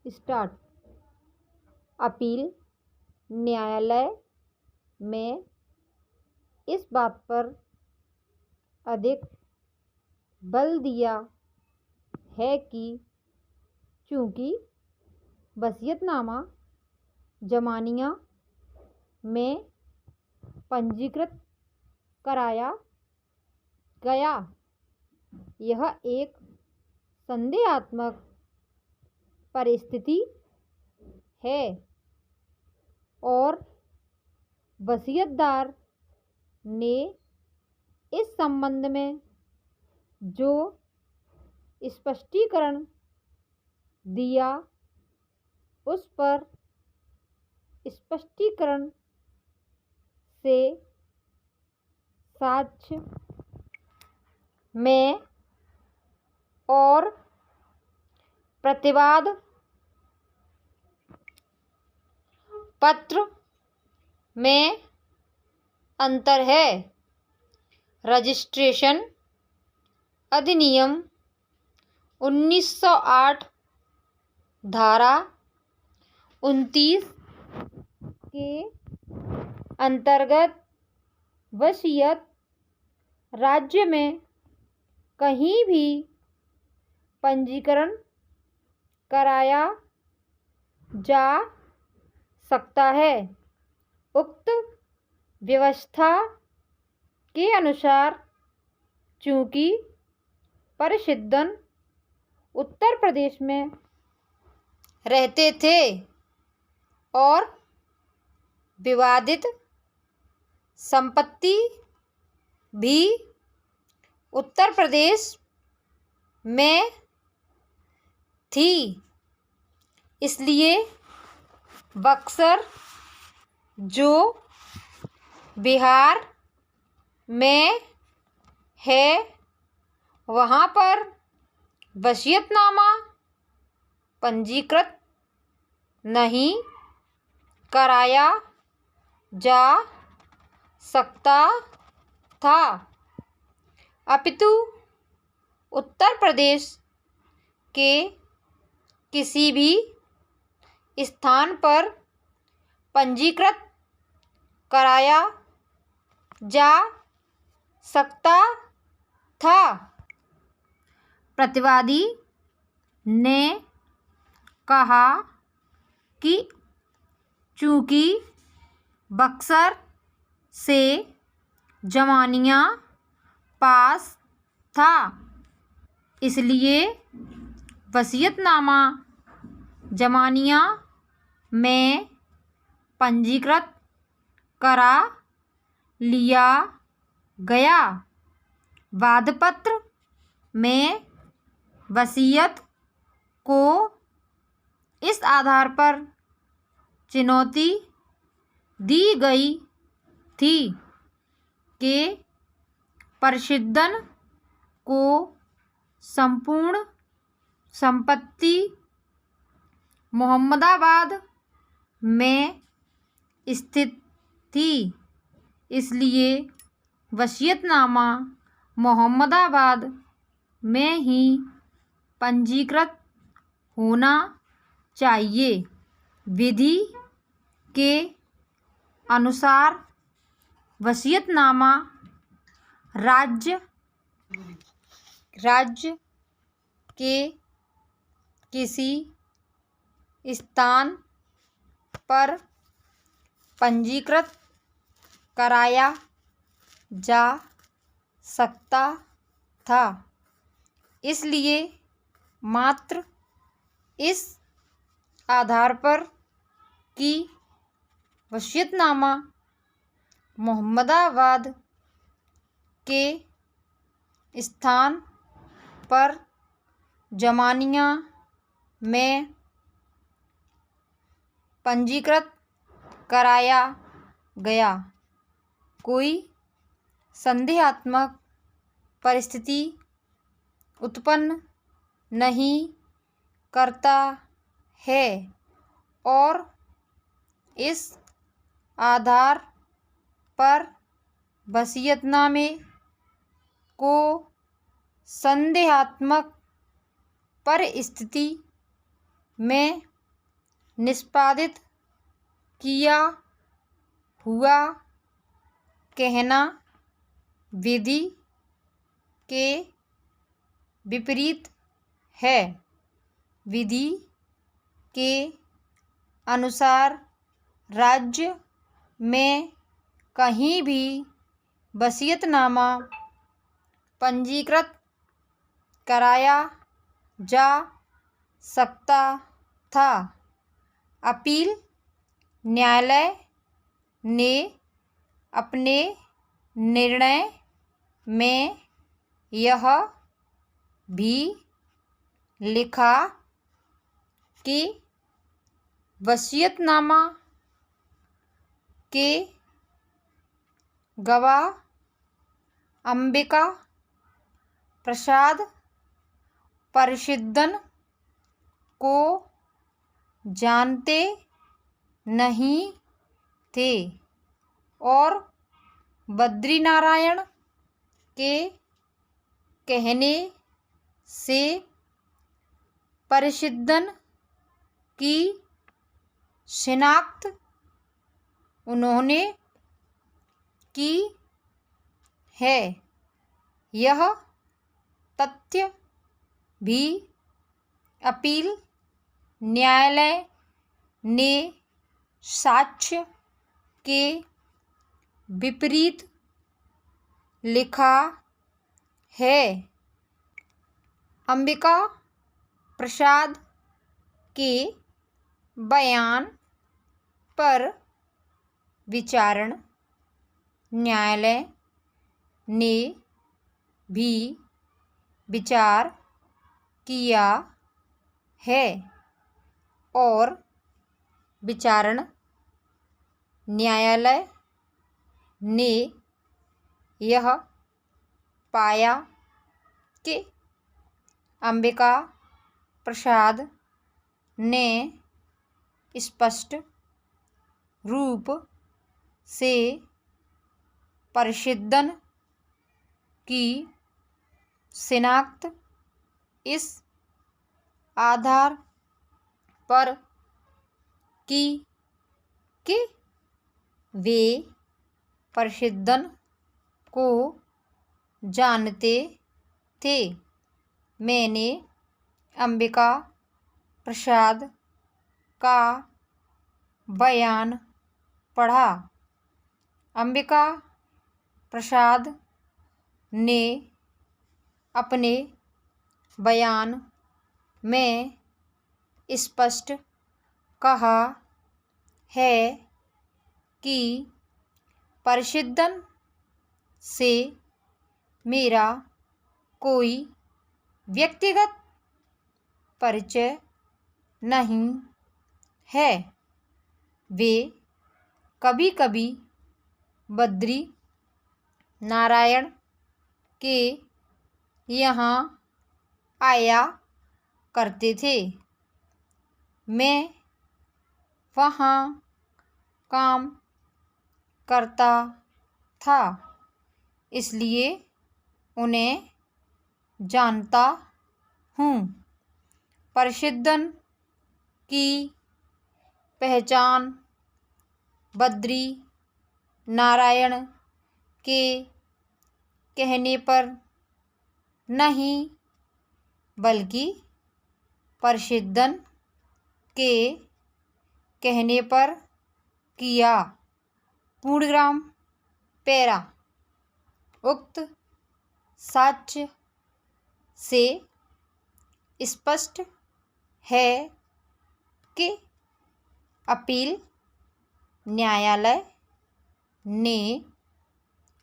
Start. Appeal न्यायालय में इस बात पर अधिक बल दिया है कि चूँकि वसीयतनामा ज़मानिया में पंजीकृत कराया गया, यह एक संदेहात्मक परिस्थिति है और वसीयतदार ने इस संबंध में जो स्पष्टीकरण दिया उस पर स्पष्टीकरण से साक्ष्य में और प्रतिवाद पत्र में अंतर है। रजिस्ट्रेशन अधिनियम 1908 धारा 29 के अंतर्गत वसीयत राज्य में कहीं भी पंजीकरण कराया जा सकता है। उक्त व्यवस्था के अनुसार चूँकि परिसिद्धन उत्तर प्रदेश में रहते थे और विवादित संपत्ति भी उत्तर प्रदेश में थी, इसलिए बक्सर जो बिहार में है वहाँ पर वसीयतनामा पंजीकृत नहीं कराया जा सकता था, अपितु उत्तर प्रदेश के किसी भी स्थान पर पंजीकृत कराया जा सकता था। प्रतिवादी ने कहा कि चूँकि बक्सर से ज़मानिया पास था, इसलिए वसीयतनामा ज़मानिया में पंजीकृत करा लिया गया। वादपत्र में वसीयत को इस आधार पर चुनौती दी गई थी कि परिसिद्धन को संपूर्ण संपत्ति मोहम्मदाबाद में स्थित थी, इसलिए वसीयतनामा मोहम्मदाबाद में ही पंजीकृत होना चाहिए। विधि के अनुसार वसीयतनामा राज्य के किसी स्थान पर पंजीकृत कराया जा सकता था, इसलिए मात्र इस आधार पर कि वसीयतनामा मोहम्मदाबाद के स्थान पर ज़मानिया में पंजीकृत कराया गया, कोई संदेहात्मक परिस्थिति उत्पन्न नहीं करता है और इस आधार पर वसीयतनामे को संदेहात्मक परिस्थिति में निष्पादित किया हुआ कहना विधि के विपरीत है। विधि के अनुसार राज्य में कहीं भी वसीयतनामा पंजीकृत कराया जा सकता था। अपील न्यायालय ने अपने निर्णय में यह भी लिखा कि वसीयतनामा के गवाह अंबिका प्रसाद परिसिद्धन को जानते नहीं थे और बद्रीनारायण के कहने से परिसिद्धन की शिनाख्त उन्होंने की है। यह तथ्य भी अपील न्यायालय ने साक्ष्य के विपरीत लिखा है। अंबिका प्रसाद के बयान पर विचारण न्यायालय ने भी विचार किया है और विचारण न्यायालय ने यह पाया कि अंबिका प्रसाद ने स्पष्ट रूप से परिसिद्धन की शिनाख्त इस आधार पर की कि वे परिसिद्धन को जानते थे। मैंने अंबिका प्रसाद का बयान पढ़ा। अंबिका प्रसाद ने अपने बयान में स्पष्ट कहा है कि परिसिद्धन से मेरा कोई व्यक्तिगत परिचय नहीं है। वे कभी कभी बद्री नारायण के यहाँ आया करते थे। मैं वहाँ काम करता था, इसलिए उन्हें जानता हूँ। परिसिद्धन की पहचान बद्री नारायण के कहने पर नहीं बल्कि परिसिद्धन के कहने पर किया। पूर्णग्राम पैरा। उक्त साक्ष्य से स्पष्ट है कि अपील न्यायालय ने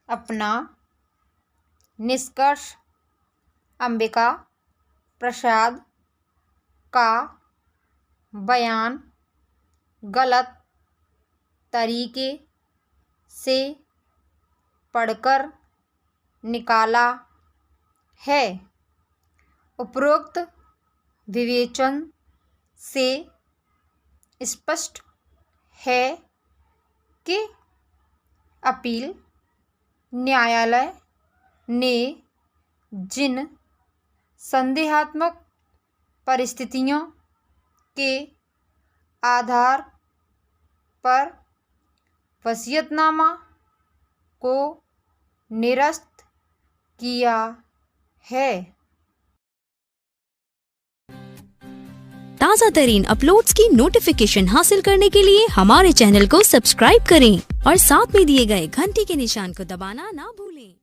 अपना निष्कर्ष अंबिका प्रसाद का बयान गलत तरीके से पढ़कर निकाला है। उपरोक्त विवेचन से स्पष्ट है कि अपील न्यायालय ने जिन संदेहात्मक परिस्थितियों के आधार पर वसीयतनामा को निरस्त किया है। ताज़ा तरीन अपलोड्स की नोटिफिकेशन हासिल करने के लिए हमारे चैनल को सब्सक्राइब करें और साथ में दिए गए घंटी के निशान को दबाना ना भूलें।